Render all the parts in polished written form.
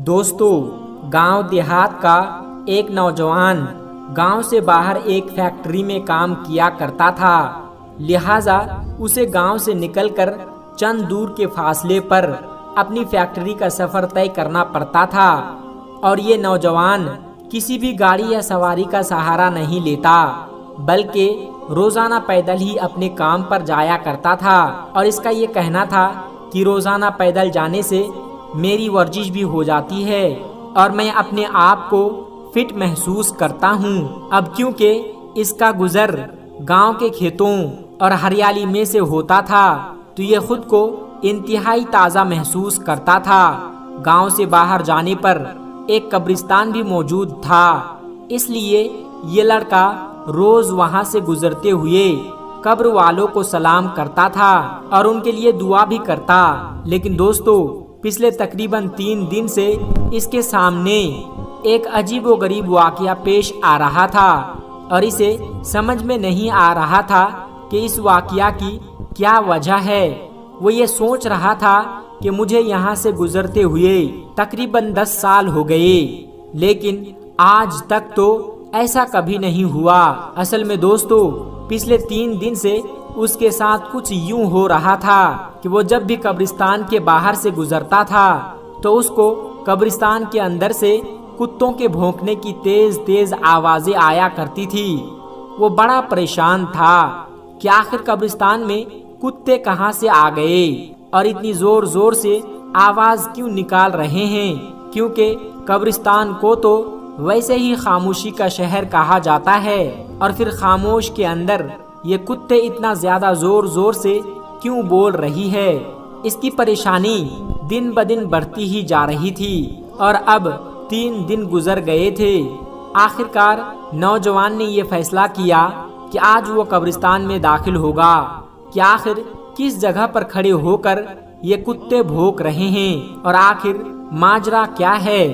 दोस्तों, गांव देहात का एक नौजवान गांव से बाहर एक फैक्ट्री में काम किया करता था। लिहाजा उसे गांव से निकलकर चंद दूर के फासले पर अपनी फैक्ट्री का सफर तय करना पड़ता था और ये नौजवान किसी भी गाड़ी या सवारी का सहारा नहीं लेता, बल्कि रोजाना पैदल ही अपने काम पर जाया करता था। और इसका ये कहना था कि रोजाना पैदल जाने से मेरी वर्जिश भी हो जाती है और मैं अपने आप को फिट महसूस करता हूँ। अब क्योंकि इसका गुजर गांव के खेतों और हरियाली में से होता था, तो ये खुद को इंतहाई ताज़ा महसूस करता था। गांव से बाहर जाने पर एक कब्रिस्तान भी मौजूद था, इसलिए ये लड़का रोज वहां से गुजरते हुए कब्र वालों को सलाम करता था और उनके लिए दुआ भी करता। लेकिन दोस्तों, पिछले तकरीबन 3 दिन से इसके सामने एक अजीबोगरीब वाकया पेश आ रहा था और इसे समझ में नहीं आ रहा था कि इस वाकया की क्या वजह है। वो ये सोच रहा था कि मुझे यहाँ से गुजरते हुए तकरीबन 10 साल हो गए, लेकिन आज तक तो ऐसा कभी नहीं हुआ। असल में दोस्तों, पिछले 3 दिन से उसके साथ कुछ यूं हो रहा था कि वो जब भी कब्रिस्तान के बाहर से गुजरता था तो उसको कब्रिस्तान के अंदर से कुत्तों के भौंकने की तेज तेज आवाजें आया करती थी। वो बड़ा परेशान था कि आखिर कब्रिस्तान में कुत्ते कहां से आ गए और इतनी जोर जोर से आवाज क्यों निकाल रहे हैं, क्योंकि कब्रिस्तान को तो वैसे ही खामोशी का शहर कहा जाता है और फिर खामोश के अंदर ये कुत्ते इतना ज्यादा जोर जोर से क्यों बोल रही है। इसकी परेशानी दिन ब दिन बढ़ती ही जा रही थी और अब 3 दिन गुजर गए थे। आखिरकार नौजवान ने ये फैसला किया कि आज वो कब्रिस्तान में दाखिल होगा कि आखिर किस जगह पर खड़े होकर ये कुत्ते भौंक रहे हैं और आखिर माजरा क्या है।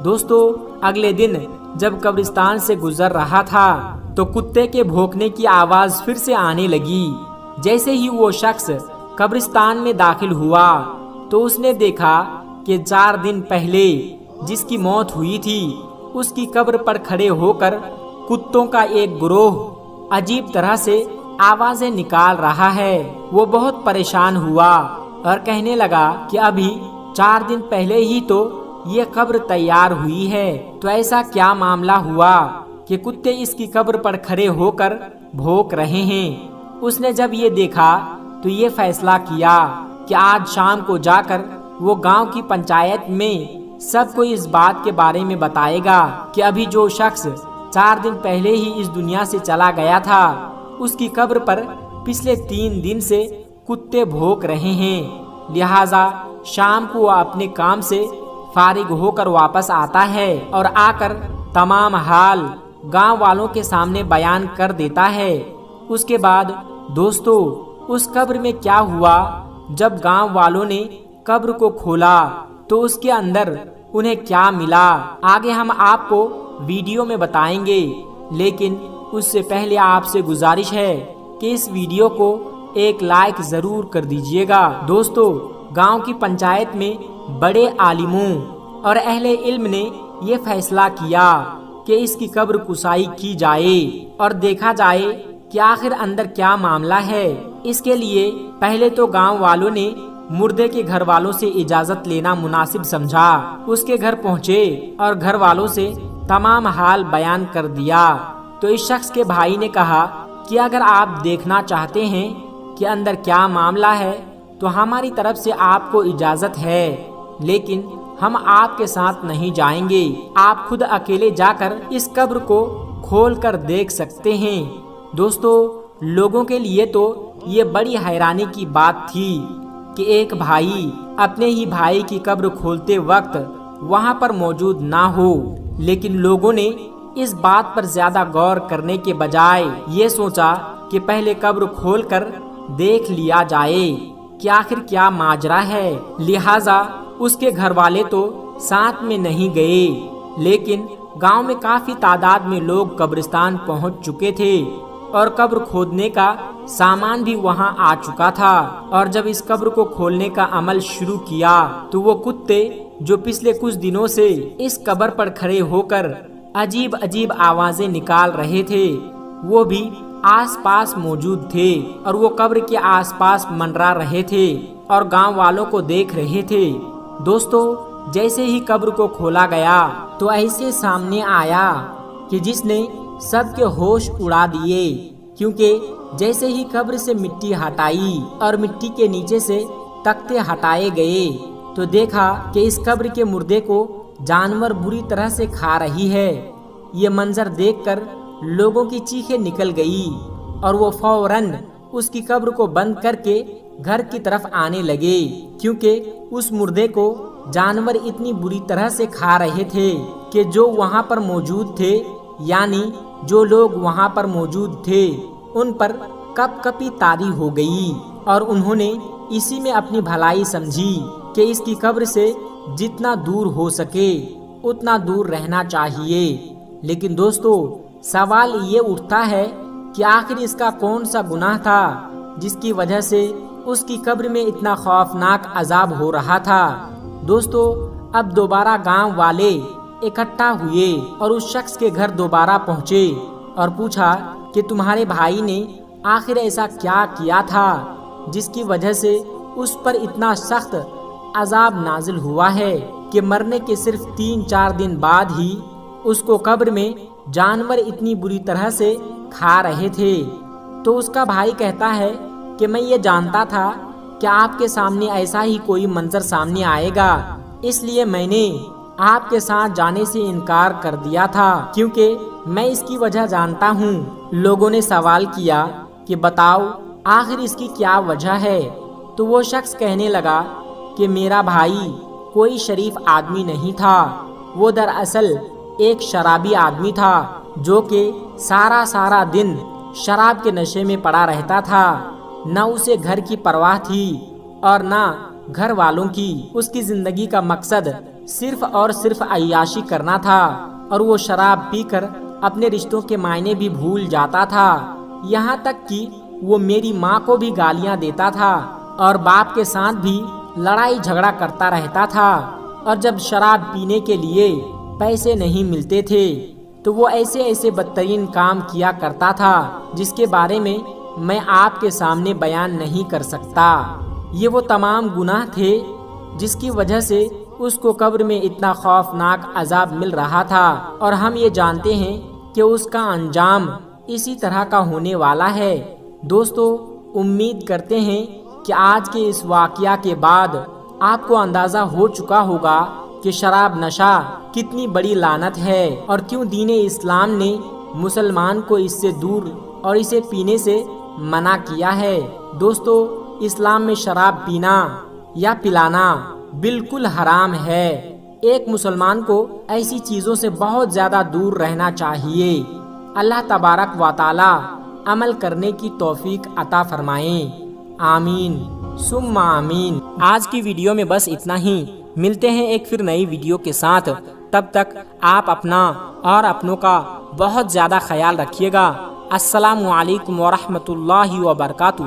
दोस्तों, अगले दिन जब कब्रिस्तान से गुजर रहा था तो कुत्ते के भौंकने की आवाज फिर से आने लगी। जैसे ही वो शख्स कब्रिस्तान में दाखिल हुआ तो उसने देखा कि 4 दिन पहले जिसकी मौत हुई थी उसकी कब्र पर खड़े होकर कुत्तों का एक गिरोह अजीब तरह से आवाजें निकाल रहा है। वो बहुत परेशान हुआ और कहने लगा कि अभी 4 दिन पहले ही तो ये कब्र तैयार हुई है, तो ऐसा क्या मामला हुआ कि कुत्ते इसकी कब्र पर खड़े होकर भौंक रहे हैं। उसने जब ये देखा तो ये फैसला किया कि आज शाम को जाकर वो गांव की पंचायत में सबको इस बात के बारे में बताएगा कि अभी जो शख्स 4 दिन पहले ही इस दुनिया से चला गया था उसकी कब्र पर पिछले 3 दिन से कुत्ते भौंक रहे हैं। लिहाजा शाम को वो अपने काम से फारिग होकर वापस आता है और आकर तमाम हाल गांव वालों के सामने बयान कर देता है। उसके बाद दोस्तों, उस कब्र में क्या हुआ, जब गांव वालों ने कब्र को खोला तो उसके अंदर उन्हें क्या मिला, आगे हम आपको वीडियो में बताएंगे। लेकिन उससे पहले आपसे गुजारिश है कि इस वीडियो को एक लाइक जरूर कर दीजिएगा। दोस्तों, गांव की पंचायत में बड़े आलिमों और अहले इल्म ने ये फैसला किया कि इसकी कब्र कुसाई की जाए और देखा जाए कि आखिर अंदर क्या मामला है। इसके लिए पहले तो गांव वालों ने मुर्दे के घर वालों से इजाजत लेना मुनासिब समझा। उसके घर पहुंचे और घर वालों से तमाम हाल बयान कर दिया। तो इस शख्स के भाई ने कहा कि अगर आप देखना चाहते हैं कि अंदर क्या मामला है तो हमारी तरफ से आपको इजाजत है, लेकिन हम आपके साथ नहीं जाएंगे। आप खुद अकेले जाकर इस कब्र को खोल कर देख सकते हैं। दोस्तों, लोगों के लिए तो ये बड़ी हैरानी की बात थी कि एक भाई अपने ही भाई की कब्र खोलते वक्त वहां पर मौजूद ना हो, लेकिन लोगों ने इस बात पर ज्यादा गौर करने के बजाय ये सोचा कि पहले कब्र खोलकर देख लिया जाए कि आखिर क्या माजरा है। लिहाजा उसके घर वाले तो साथ में नहीं गए, लेकिन गांव में काफी तादाद में लोग कब्रिस्तान पहुंच चुके थे और कब्र खोदने का सामान भी वहां आ चुका था। और जब इस कब्र को खोलने का अमल शुरू किया तो वो कुत्ते جو پچھلے کچھ دنوں سے اس قبر پر کھڑے ہو کر عجیب عجیب آوازیں نکال رہے تھے، وہ بھی آس پاس موجود تھے اور وہ قبر کے آس پاس منڈرا رہے تھے اور گاؤں والوں کو دیکھ رہے تھے۔ دوستو، جیسے ہی قبر کو کھولا گیا تو ایسے سامنے آیا کہ جس نے سب کے ہوش اڑا دیے، کیونکہ جیسے ہی قبر سے مٹی ہٹائی اور مٹی کے نیچے سے تختے ہٹائے گئے تو دیکھا کہ اس قبر کے مردے کو جانور بری طرح سے کھا رہی ہے۔ یہ منظر دیکھ کر لوگوں کی چیخیں نکل گئی اور وہ فوراً اس کی قبر کو بند کر کے گھر کی طرف آنے لگے، کیونکہ اس مردے کو جانور اتنی بری طرح سے کھا رہے تھے کہ جو وہاں پر موجود تھے، یعنی جو لوگ وہاں پر موجود تھے، ان پر کپ کپی طاری ہو گئی اور انہوں نے اسی میں اپنی بھلائی سمجھی کہ اس کی قبر سے جتنا دور ہو سکے اتنا دور رہنا چاہیے۔ لیکن دوستو، سوال یہ اٹھتا ہے کہ آخر اس کا کون سا گناہ تھا جس کی وجہ سے اس کی قبر میں اتنا خوفناک عذاب ہو رہا تھا؟ دوستو، اب دوبارہ گاؤں والے اکٹھا ہوئے اور اس شخص کے گھر دوبارہ پہنچے اور پوچھا کہ تمہارے بھائی نے آخر ایسا کیا کیا تھا جس کی وجہ سے اس پر اتنا سخت عذاب نازل ہوا ہے کہ مرنے کے صرف 3-4 دن بعد ہی اس کو قبر میں جانور اتنی بری طرح سے کھا رہے تھے۔ تو اس کا بھائی کہتا ہے کہ میں یہ جانتا تھا کہ آپ کے سامنے ایسا ہی کوئی منظر سامنے آئے گا، اس لیے میں نے آپ کے ساتھ جانے سے انکار کر دیا تھا، کیونکہ میں اس کی وجہ جانتا ہوں۔ لوگوں نے سوال کیا کہ بتاؤ آخر اس کی کیا وجہ ہے؟ تو وہ شخص کہنے لگا کہ میرا بھائی کوئی شریف آدمی نہیں تھا، وہ دراصل ایک شرابی آدمی تھا جو کہ سارا دن شراب کے نشے میں پڑا رہتا تھا۔ نہ اسے گھر کی پرواہ تھی اور نہ گھر والوں کی۔ اس کی زندگی کا مقصد صرف اور صرف عیاشی کرنا تھا اور وہ شراب پی کر اپنے رشتوں کے معنی بھی بھول جاتا تھا، یہاں تک کہ وہ میری ماں کو بھی گالیاں دیتا تھا اور باپ کے ساتھ بھی لڑائی جھگڑا کرتا رہتا تھا، اور جب شراب پینے کے لیے پیسے نہیں ملتے تھے تو وہ ایسے بدترین کام کیا کرتا تھا جس کے بارے میں میں آپ کے سامنے بیان نہیں کر سکتا۔ یہ وہ تمام گناہ تھے جس کی وجہ سے اس کو قبر میں اتنا خوفناک عذاب مل رہا تھا، اور ہم یہ جانتے ہیں کہ اس کا انجام اسی طرح کا ہونے والا ہے۔ دوستو، امید کرتے ہیں کہ آج کے اس واقعہ کے بعد آپ کو اندازہ ہو چکا ہوگا کہ شراب نشہ کتنی بڑی لعنت ہے اور کیوں دین اسلام نے مسلمان کو اس سے دور اور اسے پینے سے منع کیا ہے۔ دوستو، اسلام میں شراب پینا یا پلانا بالکل حرام ہے۔ ایک مسلمان کو ایسی چیزوں سے بہت زیادہ دور رہنا چاہیے۔ اللہ تبارک و تعالی عمل کرنے کی توفیق عطا فرمائیں، آمین ثم آمین۔ آج کی ویڈیو میں بس اتنا ہی، ملتے ہیں ایک پھر نئی ویڈیو کے ساتھ، تب تک آپ اپنا اور اپنوں کا بہت زیادہ خیال رکھیے گا۔ السلام علیکم ورحمۃ اللہ وبرکاتہ۔